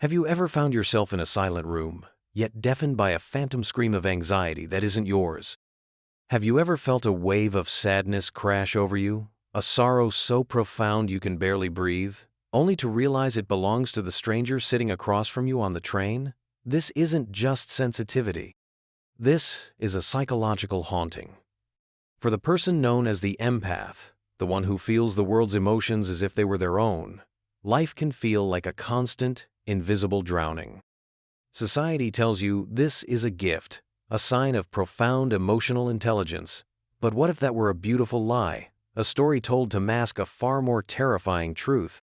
Have you ever found yourself in a silent room, yet deafened by a phantom scream of anxiety that isn't yours? Have you ever felt a wave of sadness crash over you, a sorrow so profound you can barely breathe, only to realize it belongs to the stranger sitting across from you on the train? This isn't just sensitivity. This is a psychological haunting. For the person known as the empath, the one who feels the world's emotions as if they were their own, life can feel like a constant, invisible drowning. Society tells you this is a gift, a sign of profound emotional intelligence. But what if that were a beautiful lie, a story told to mask a far more terrifying truth?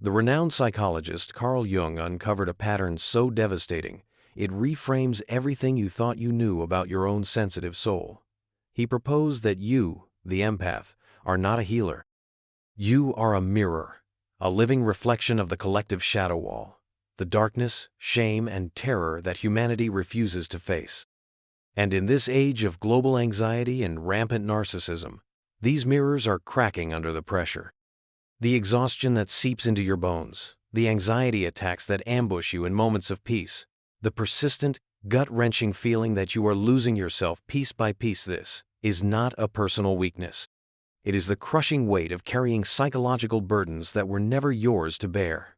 The renowned psychologist Carl Jung uncovered a pattern so devastating, it reframes everything you thought you knew about your own sensitive soul. He proposed that you, the empath, are not a healer. You are a mirror, a living reflection of the collective shadow wall, the darkness, shame, and terror that humanity refuses to face. And in this age of global anxiety and rampant narcissism, these mirrors are cracking under the pressure. The exhaustion that seeps into your bones, the anxiety attacks that ambush you in moments of peace, the persistent, gut-wrenching feeling that you are losing yourself piece by piece. This is not a personal weakness. It is the crushing weight of carrying psychological burdens that were never yours to bear.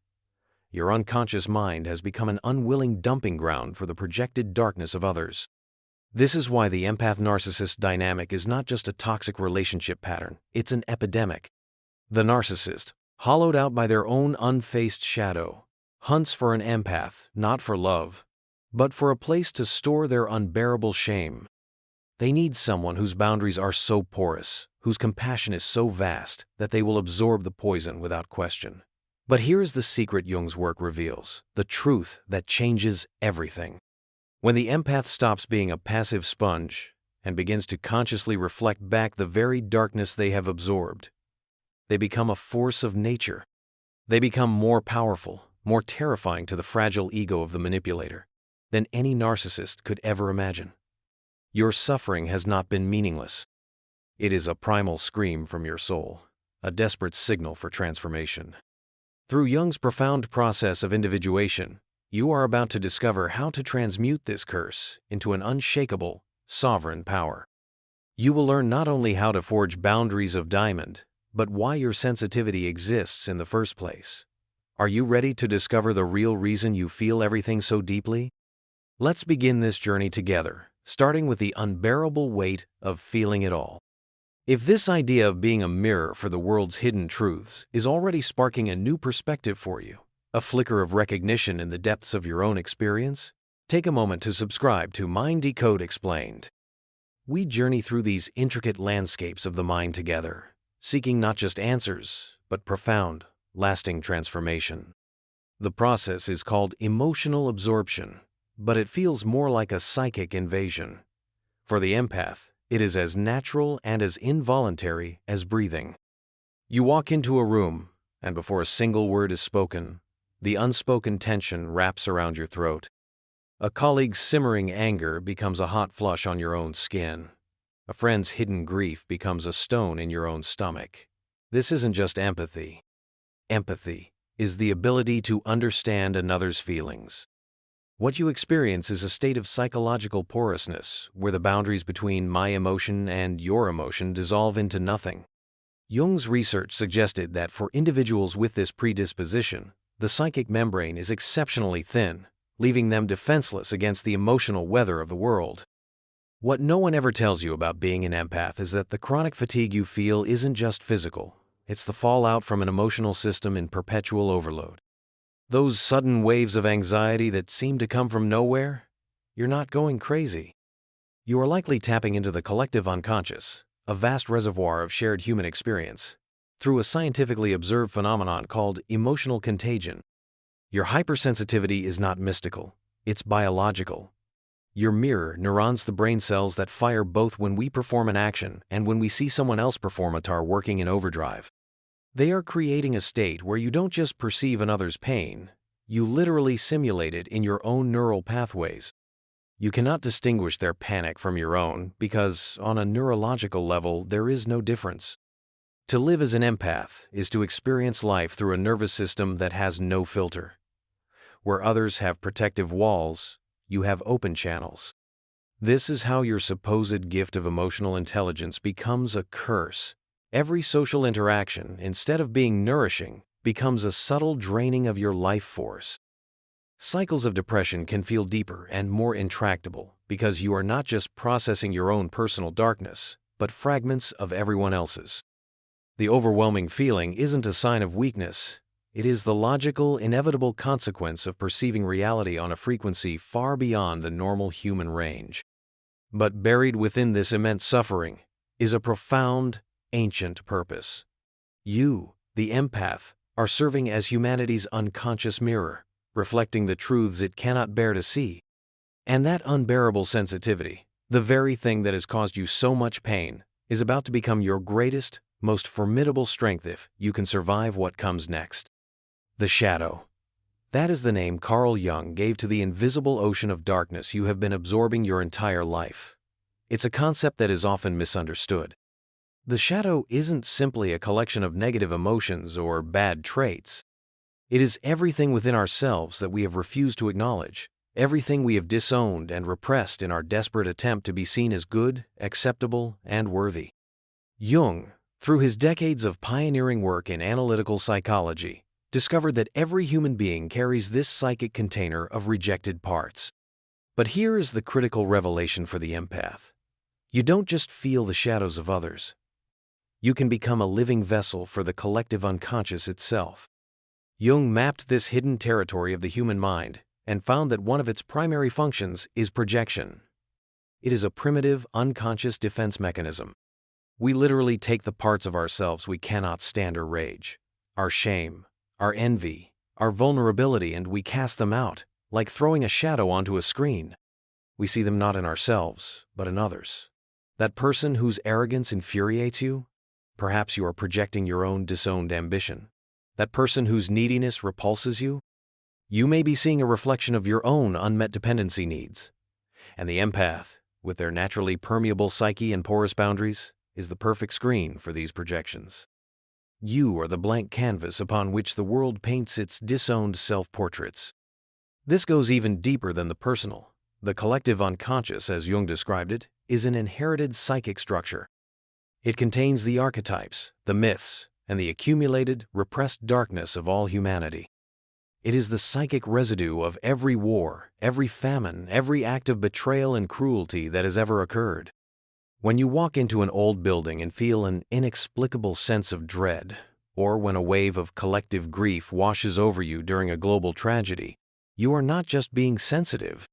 Your unconscious mind has become an unwilling dumping ground for the projected darkness of others. This is why the empath-narcissist dynamic is not just a toxic relationship pattern, it's an epidemic. The narcissist, hollowed out by their own unfaced shadow, hunts for an empath, not for love, but for a place to store their unbearable shame. They need someone whose boundaries are so porous, whose compassion is so vast, that they will absorb the poison without question. But here's the secret Jung's work reveals, the truth that changes everything. When the empath stops being a passive sponge and begins to consciously reflect back the very darkness they have absorbed, they become a force of nature. They become more powerful, more terrifying to the fragile ego of the manipulator than any narcissist could ever imagine. Your suffering has not been meaningless. It is a primal scream from your soul, a desperate signal for transformation. Through Jung's profound process of individuation, you are about to discover how to transmute this curse into an unshakable, sovereign power. You will learn not only how to forge boundaries of diamond, but why your sensitivity exists in the first place. Are you ready to discover the real reason you feel everything so deeply? Let's begin this journey together, starting with the unbearable weight of feeling it all. If this idea of being a mirror for the world's hidden truths is already sparking a new perspective for you, a flicker of recognition in the depths of your own experience, take a moment to subscribe to Decode Explained. We journey through these intricate landscapes of the mind together, seeking not just answers, but profound, lasting transformation. The process is called emotional absorption, but it feels more like a psychic invasion. For the empath, it is as natural and as involuntary as breathing. You walk into a room, and before a single word is spoken, the unspoken tension wraps around your throat. A colleague's simmering anger becomes a hot flush on your own skin. A friend's hidden grief becomes a stone in your own stomach. This isn't just empathy. Empathy is the ability to understand another's feelings. What you experience is a state of psychological porousness, where the boundaries between my emotion and your emotion dissolve into nothing. Jung's research suggested that for individuals with this predisposition, the psychic membrane is exceptionally thin, leaving them defenseless against the emotional weather of the world. What no one ever tells you about being an empath is that the chronic fatigue you feel isn't just physical, it's the fallout from an emotional system in perpetual overload. Those sudden waves of anxiety that seem to come from nowhere? You're not going crazy. You are likely tapping into the collective unconscious, a vast reservoir of shared human experience, through a scientifically observed phenomenon called emotional contagion. Your hypersensitivity is not mystical, it's biological. Your mirror neurons the brain cells that fire both when we perform an action and when we see someone else perform a task working in overdrive. They are creating a state where you don't just perceive another's pain, you literally simulate it in your own neural pathways. You cannot distinguish their panic from your own because, on a neurological level, there is no difference. To live as an empath is to experience life through a nervous system that has no filter. Where others have protective walls, you have open channels. This is how your supposed gift of emotional intelligence becomes a curse. Every social interaction, instead of being nourishing, becomes a subtle draining of your life force. Cycles of depression can feel deeper and more intractable because you are not just processing your own personal darkness, but fragments of everyone else's. The overwhelming feeling isn't a sign of weakness. It is the logical, inevitable consequence of perceiving reality on a frequency far beyond the normal human range. But buried within this immense suffering is a profound, ancient purpose. You, the empath, are serving as humanity's unconscious mirror, reflecting the truths it cannot bear to see. And that unbearable sensitivity, the very thing that has caused you so much pain, is about to become your greatest, most formidable strength if you can survive what comes next. The shadow. That is the name Carl Jung gave to the invisible ocean of darkness you have been absorbing your entire life. It's a concept that is often misunderstood. The shadow isn't simply a collection of negative emotions or bad traits. It is everything within ourselves that we have refused to acknowledge, everything we have disowned and repressed in our desperate attempt to be seen as good, acceptable, and worthy. Jung, through his decades of pioneering work in analytical psychology, discovered that every human being carries this psychic container of rejected parts. But here is the critical revelation for the empath. You don't just feel the shadows of others. You can become a living vessel for the collective unconscious itself. Jung mapped this hidden territory of the human mind and found that one of its primary functions is projection. It is a primitive, unconscious defense mechanism. We literally take the parts of ourselves we cannot stand or rage, our shame, our envy, our vulnerability, and we cast them out, like throwing a shadow onto a screen. We see them not in ourselves, but in others. That person whose arrogance infuriates you? Perhaps you are projecting your own disowned ambition. That person whose neediness repulses you? You may be seeing a reflection of your own unmet dependency needs. And the empath, with their naturally permeable psyche and porous boundaries, is the perfect screen for these projections. You are the blank canvas upon which the world paints its disowned self-portraits. This goes even deeper than the personal. The collective unconscious, as Jung described it, is an inherited psychic structure. It contains the archetypes, the myths, and the accumulated, repressed darkness of all humanity. It is the psychic residue of every war, every famine, every act of betrayal and cruelty that has ever occurred. When you walk into an old building and feel an inexplicable sense of dread, or when a wave of collective grief washes over you during a global tragedy, you are not just being sensitive.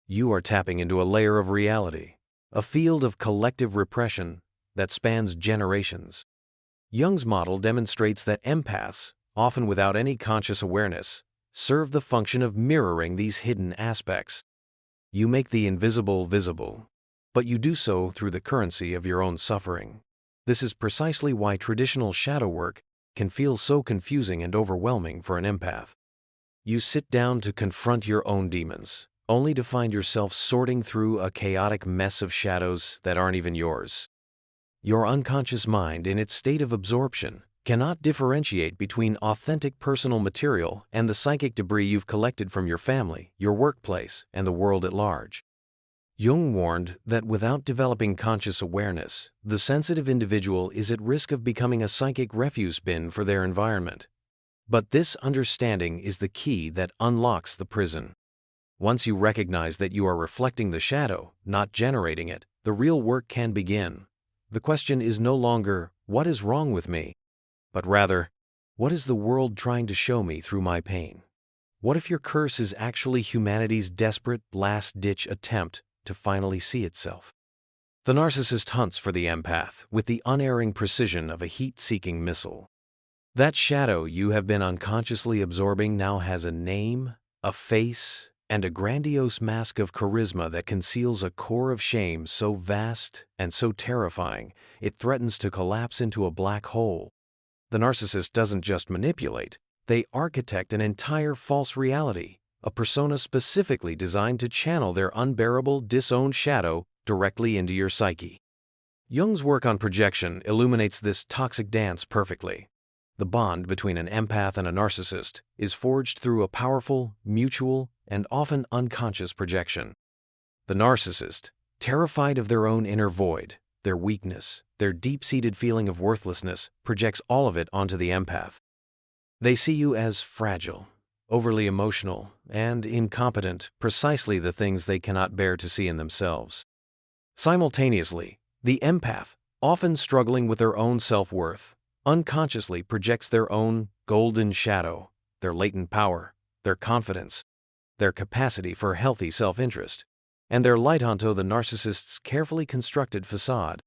You are tapping into a layer of reality, a field of collective repression that spans generations. Jung's model demonstrates that empaths, often without any conscious awareness, serve the function of mirroring these hidden aspects. You make the invisible visible, but you do so through the currency of your own suffering. This is precisely why traditional shadow work can feel so confusing and overwhelming for an empath. You sit down to confront your own demons, only to find yourself sorting through a chaotic mess of shadows that aren't even yours. Your unconscious mind, in its state of absorption, cannot differentiate between authentic personal material and the psychic debris you've collected from your family, your workplace, and the world at large. Jung warned that without developing conscious awareness, the sensitive individual is at risk of becoming a psychic refuse bin for their environment. But this understanding is the key that unlocks the prison. Once you recognize that you are reflecting the shadow, not generating it, the real work can begin. The question is no longer, what is wrong with me? But rather, what is the world trying to show me through my pain? What if your curse is actually humanity's desperate, last-ditch attempt to finally see itself? The narcissist hunts for the empath with the unerring precision of a heat-seeking missile. That shadow you have been unconsciously absorbing now has a name, a face, and a grandiose mask of charisma that conceals a core of shame so vast and so terrifying it threatens to collapse into a black hole. The narcissist doesn't just manipulate, they architect an entire false reality, a persona specifically designed to channel their unbearable, disowned shadow directly into your psyche. Jung's work on projection illuminates this toxic dance perfectly. The bond between an empath and a narcissist is forged through a powerful, mutual, and often unconscious projection. The narcissist, terrified of their own inner void, their weakness, their deep-seated feeling of worthlessness, projects all of it onto the empath. They see you as fragile, overly emotional, and incompetent, precisely the things they cannot bear to see in themselves. Simultaneously, the empath, often struggling with their own self-worth, unconsciously projects their own golden shadow, their latent power, their confidence, their capacity for healthy self-interest, and their light onto the narcissist's carefully constructed facade.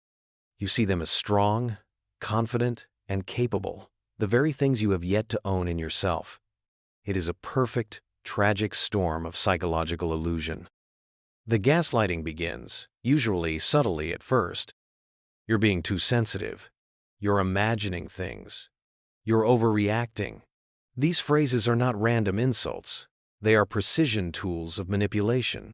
You see them as strong, confident, and capable, the very things you have yet to own in yourself. It is a perfect, tragic storm of psychological illusion. The gaslighting begins, usually subtly at first. You're being too sensitive. You're imagining things. You're overreacting. These phrases are not random insults. They are precision tools of manipulation.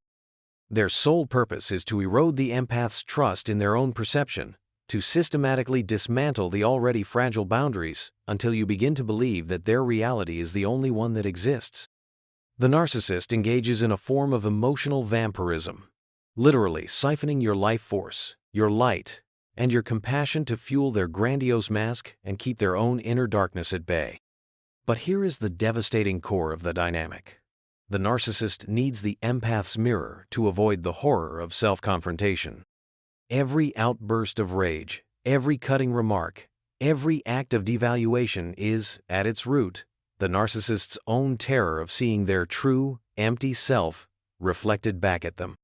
Their sole purpose is to erode the empath's trust in their own perception, to systematically dismantle the already fragile boundaries until you begin to believe that their reality is the only one that exists. The narcissist engages in a form of emotional vampirism, literally siphoning your life force, your light, and your compassion to fuel their grandiose mask and keep their own inner darkness at bay. But here is the devastating core of the dynamic. The narcissist needs the empath's mirror to avoid the horror of self-confrontation. Every outburst of rage, every cutting remark, every act of devaluation is, at its root, the narcissist's own terror of seeing their true, empty self reflected back at them.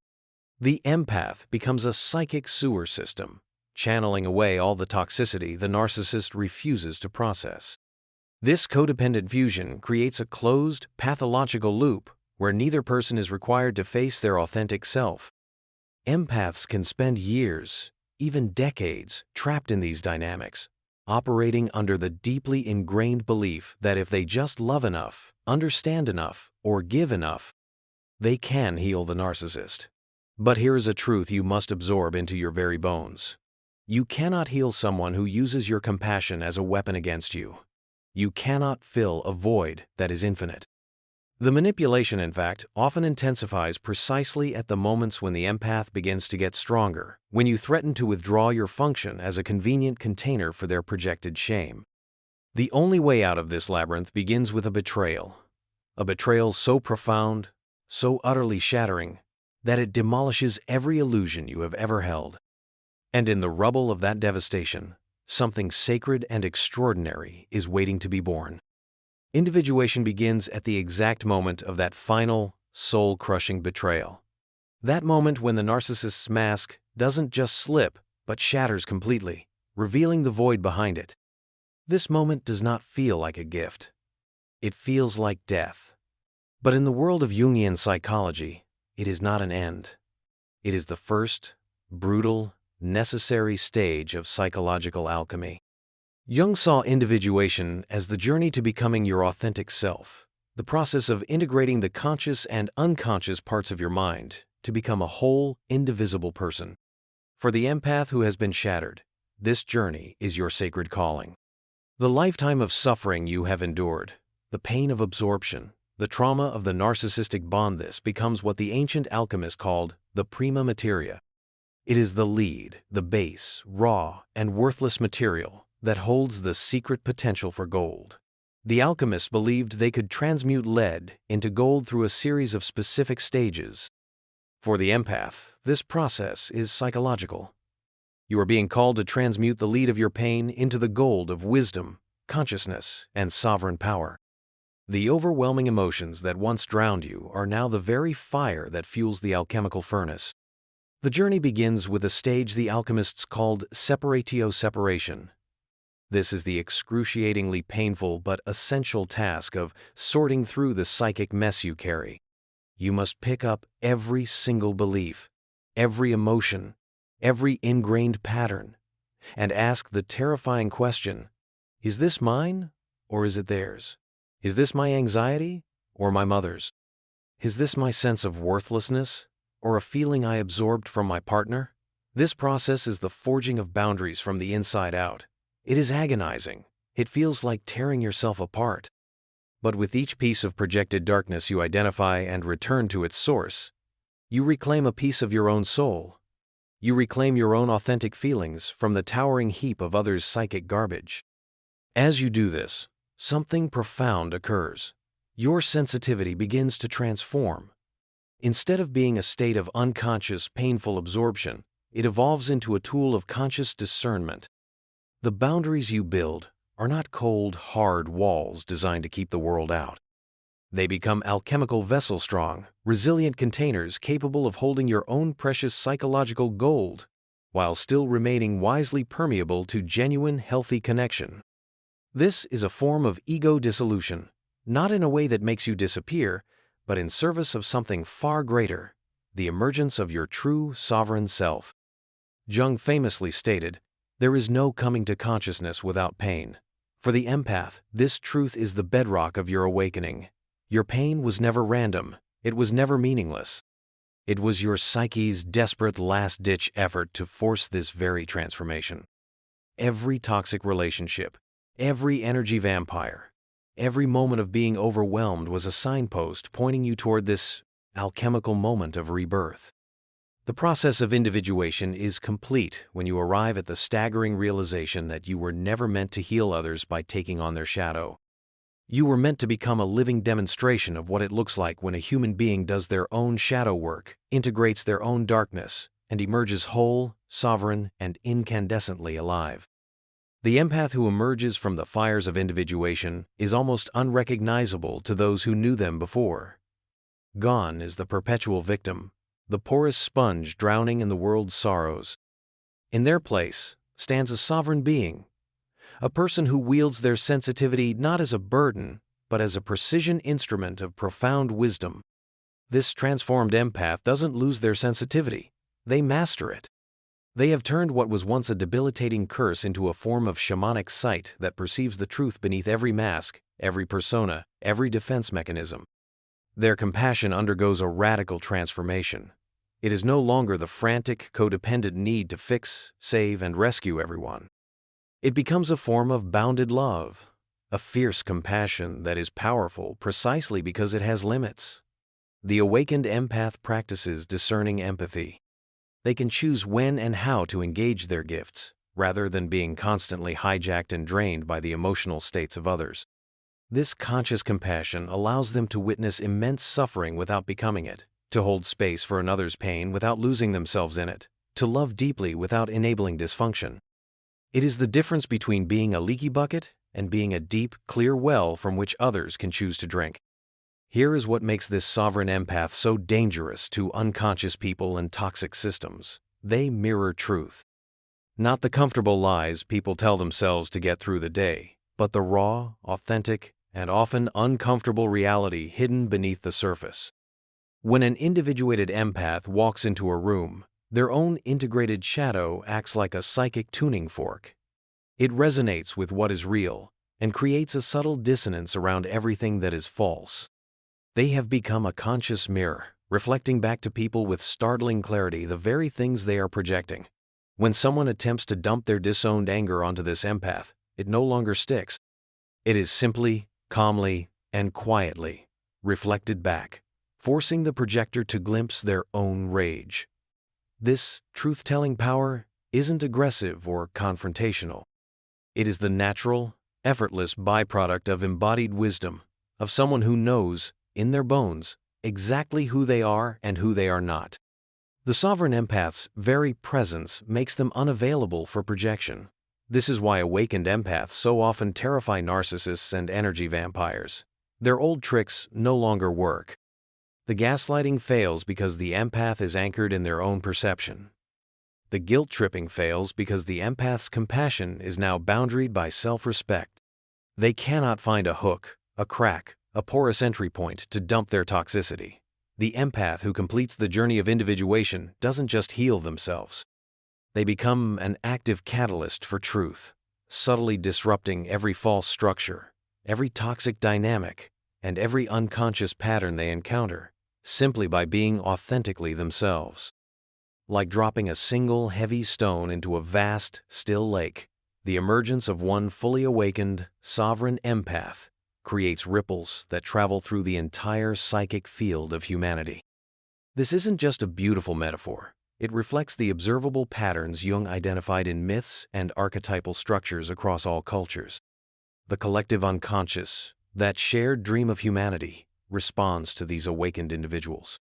The empath becomes a psychic sewer system, channeling away all the toxicity the narcissist refuses to process. This codependent fusion creates a closed, pathological loop where neither person is required to face their authentic self. Empaths can spend years, even decades, trapped in these dynamics, operating under the deeply ingrained belief that if they just love enough, understand enough, or give enough, they can heal the narcissist. But here is a truth you must absorb into your very bones. You cannot heal someone who uses your compassion as a weapon against you. You cannot fill a void that is infinite. The manipulation, in fact, often intensifies precisely at the moments when the empath begins to get stronger, when you threaten to withdraw your function as a convenient container for their projected shame. The only way out of this labyrinth begins with a betrayal so profound, so utterly shattering, that it demolishes every illusion you have ever held. And in the rubble of that devastation, something sacred and extraordinary is waiting to be born. Individuation begins at the exact moment of that final, soul-crushing betrayal. That moment when the narcissist's mask doesn't just slip, but shatters completely, revealing the void behind it. This moment does not feel like a gift. It feels like death. But in the world of Jungian psychology, it is not an end. It is the first, brutal, necessary stage of psychological alchemy. Jung saw individuation as the journey to becoming your authentic self, the process of integrating the conscious and unconscious parts of your mind to become a whole, indivisible person. For the empath who has been shattered, this journey is your sacred calling. The lifetime of suffering you have endured, the pain of absorption, the trauma of the narcissistic bond, this becomes what the ancient alchemists called the prima materia. It is the lead, the base, raw, and worthless material that holds the secret potential for gold. The alchemists believed they could transmute lead into gold through a series of specific stages. For the empath, this process is psychological. You are being called to transmute the lead of your pain into the gold of wisdom, consciousness, and sovereign power. The overwhelming emotions that once drowned you are now the very fire that fuels the alchemical furnace. The journey begins with a stage the alchemists called separatio separation. This is the excruciatingly painful but essential task of sorting through the psychic mess you carry. You must pick up every single belief, every emotion, every ingrained pattern, and ask the terrifying question, is this mine or is it theirs? Is this my anxiety or my mother's? Is this my sense of worthlessness or a feeling I absorbed from my partner? This process is the forging of boundaries from the inside out. It is agonizing, It feels like tearing yourself apart. But with each piece of projected darkness you identify and return to its source, you reclaim a piece of your own soul. You reclaim your own authentic feelings from the towering heap of others' psychic garbage. As you do this, something profound occurs. Your sensitivity begins to transform. Instead of being a state of unconscious, painful absorption, it evolves into a tool of conscious discernment. The boundaries you build are not cold, hard walls designed to keep the world out. They become alchemical vessel-strong, resilient containers capable of holding your own precious psychological gold, while still remaining wisely permeable to genuine, healthy connection. This is a form of ego dissolution, not in a way that makes you disappear, but in service of something far greater, the emergence of your true, sovereign self. Jung famously stated, "There is no coming to consciousness without pain." For the empath, this truth is the bedrock of your awakening. Your pain was never random, it was never meaningless. It was your psyche's desperate last-ditch effort to force this very transformation. Every toxic relationship, every energy vampire, every moment of being overwhelmed was a signpost pointing you toward this alchemical moment of rebirth. The process of individuation is complete when you arrive at the staggering realization that you were never meant to heal others by taking on their shadow. You were meant to become a living demonstration of what it looks like when a human being does their own shadow work, integrates their own darkness, and emerges whole, sovereign, and incandescently alive. The empath who emerges from the fires of individuation is almost unrecognizable to those who knew them before. Gone is the perpetual victim, the porous sponge drowning in the world's sorrows. In their place stands a sovereign being, a person who wields their sensitivity not as a burden, but as a precision instrument of profound wisdom. This transformed empath doesn't lose their sensitivity, they master it. They have turned what was once a debilitating curse into a form of shamanic sight that perceives the truth beneath every mask, every persona, every defense mechanism. Their compassion undergoes a radical transformation. It is no longer the frantic, codependent need to fix, save, and rescue everyone. It becomes a form of bounded love, a fierce compassion that is powerful precisely because it has limits. The awakened empath practices discerning empathy. They can choose when and how to engage their gifts, rather than being constantly hijacked and drained by the emotional states of others. This conscious compassion allows them to witness immense suffering without becoming it, to hold space for another's pain without losing themselves in it, to love deeply without enabling dysfunction. It is the difference between being a leaky bucket and being a deep, clear well from which others can choose to drink. Here is what makes this sovereign empath so dangerous to unconscious people and toxic systems. They mirror truth. Not the comfortable lies people tell themselves to get through the day, but the raw, authentic, and often uncomfortable reality hidden beneath the surface. When an individuated empath walks into a room, their own integrated shadow acts like a psychic tuning fork. It resonates with what is real and creates a subtle dissonance around everything that is false. They have become a conscious mirror, reflecting back to people with startling clarity the very things they are projecting. When someone attempts to dump their disowned anger onto this empath, it no longer sticks. It is simply, calmly, and quietly reflected back, forcing the projector to glimpse their own rage. This truth-telling power isn't aggressive or confrontational. It is the natural, effortless byproduct of embodied wisdom, of someone who knows, in their bones, exactly who they are and who they are not. The sovereign empath's very presence makes them unavailable for projection. This is why awakened empaths so often terrify narcissists and energy vampires. Their old tricks no longer work. The gaslighting fails because the empath is anchored in their own perception. The guilt-tripping fails because the empath's compassion is now boundaried by self-respect. They cannot find a hook, a crack, a porous entry point to dump their toxicity. The empath who completes the journey of individuation doesn't just heal themselves. They become an active catalyst for truth, subtly disrupting every false structure, every toxic dynamic, and every unconscious pattern they encounter, simply by being authentically themselves. Like dropping a single heavy stone into a vast, still lake, The emergence of one fully awakened, sovereign empath creates ripples that travel through the entire psychic field of humanity. This isn't just a beautiful metaphor. It reflects the observable patterns Jung identified in myths and archetypal structures across all cultures. The collective unconscious, that shared dream of humanity, responds to these awakened individuals.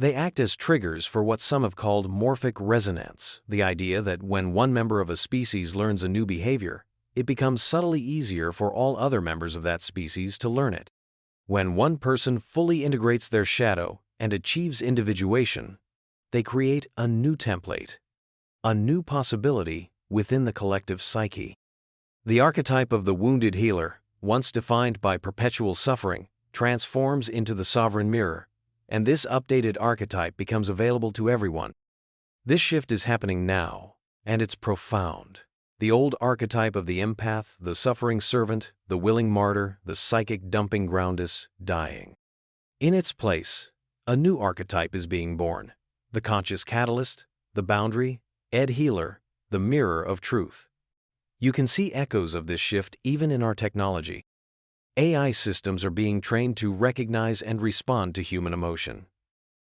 They act as triggers for what some have called morphic resonance, the idea that when one member of a species learns a new behavior, it becomes subtly easier for all other members of that species to learn it. When one person fully integrates their shadow and achieves individuation, they create a new template, a new possibility within the collective psyche. The archetype of the wounded healer, once defined by perpetual suffering, transforms into the sovereign mirror, and this updated archetype becomes available to everyone. This shift is happening now, and it's profound. The old archetype of the empath, the suffering servant, the willing martyr, the psychic dumping ground is dying. In its place, a new archetype is being born: the conscious catalyst, the boundary, healer, the mirror of truth. You can see echoes of this shift even in our technology. AI systems are being trained to recognize and respond to human emotion.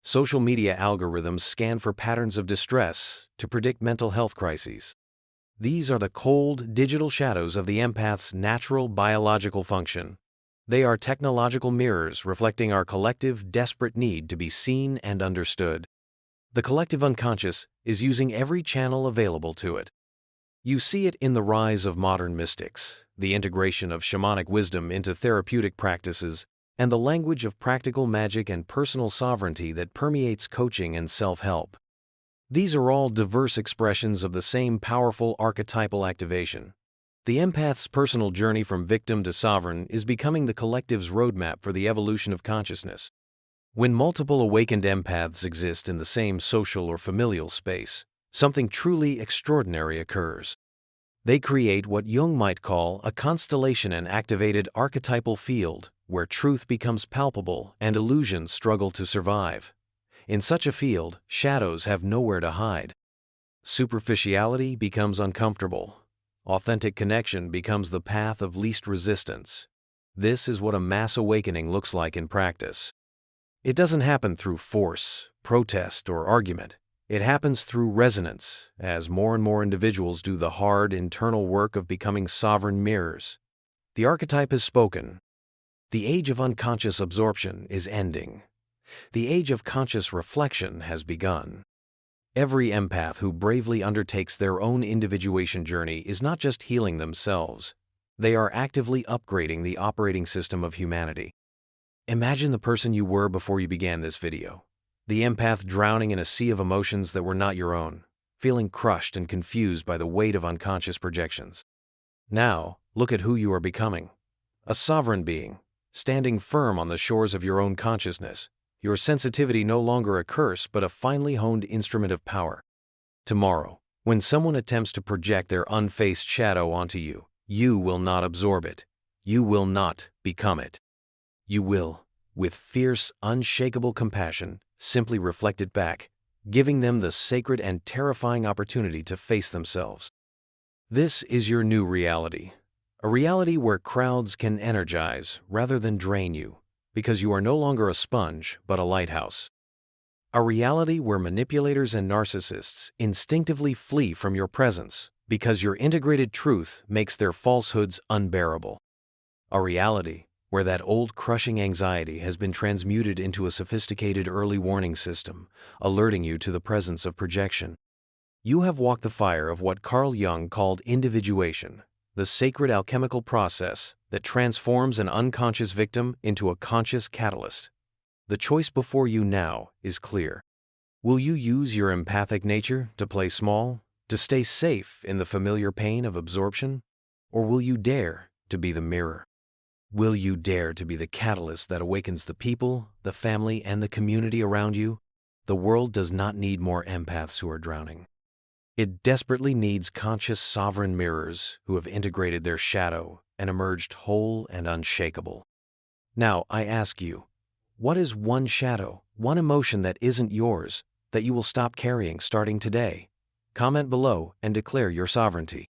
Social media algorithms scan for patterns of distress to predict mental health crises. These are the cold, digital shadows of the empath's natural biological function. They are technological mirrors reflecting our collective, desperate need to be seen and understood. The collective unconscious is using every channel available to it. You see it in the rise of modern mystics, the integration of shamanic wisdom into therapeutic practices, and the language of practical magic and personal sovereignty that permeates coaching and self-help. These are all diverse expressions of the same powerful archetypal activation. The empath's personal journey from victim to sovereign is becoming the collective's roadmap for the evolution of consciousness. When multiple awakened empaths exist in the same social or familial space, something truly extraordinary occurs. They create what Jung might call a constellation and activated archetypal field, where truth becomes palpable and illusions struggle to survive. In such a field, shadows have nowhere to hide. Superficiality becomes uncomfortable. Authentic connection becomes the path of least resistance. This is what a mass awakening looks like in practice. It doesn't happen through force, protest, or argument. It happens through resonance, as more and more individuals do the hard internal work of becoming sovereign mirrors. The archetype has spoken. The age of unconscious absorption is ending. The age of conscious reflection has begun. Every empath who bravely undertakes their own individuation journey is not just healing themselves, they are actively upgrading the operating system of humanity. Imagine the person you were before you began this video. The empath drowning in a sea of emotions that were not your own, feeling crushed and confused by the weight of unconscious projections. Now, look at who you are becoming. A sovereign being, standing firm on the shores of your own consciousness, your sensitivity no longer a curse but a finely honed instrument of power. Tomorrow, when someone attempts to project their unfaced shadow onto you, you will not absorb it. You will not become it. You will, with fierce, unshakable compassion, simply reflect it back, giving them the sacred and terrifying opportunity to face themselves. This is your new reality, a reality where crowds can energize rather than drain you, because you are no longer a sponge but a lighthouse. A reality where manipulators and narcissists instinctively flee from your presence because your integrated truth makes their falsehoods unbearable. A reality where that old crushing anxiety has been transmuted into a sophisticated early warning system, alerting you to the presence of projection. You have walked the fire of what Carl Jung called individuation, the sacred alchemical process that transforms an unconscious victim into a conscious catalyst. The choice before you now is clear. Will you use your empathic nature to play small, to stay safe in the familiar pain of absorption? Or will you dare to be the mirror? Will you dare to be the catalyst that awakens the people, the family, and the community around you? The world does not need more empaths who are drowning. It desperately needs conscious sovereign mirrors who have integrated their shadow and emerged whole and unshakable. Now, I ask you, what is one shadow, one emotion that isn't yours, that you will stop carrying starting today? Comment below and declare your sovereignty.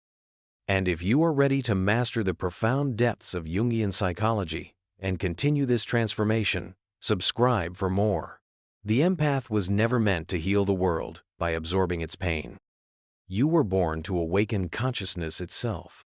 And if you are ready to master the profound depths of Jungian psychology and continue this transformation, subscribe for more. The empath was never meant to heal the world by absorbing its pain. You were born to awaken consciousness itself.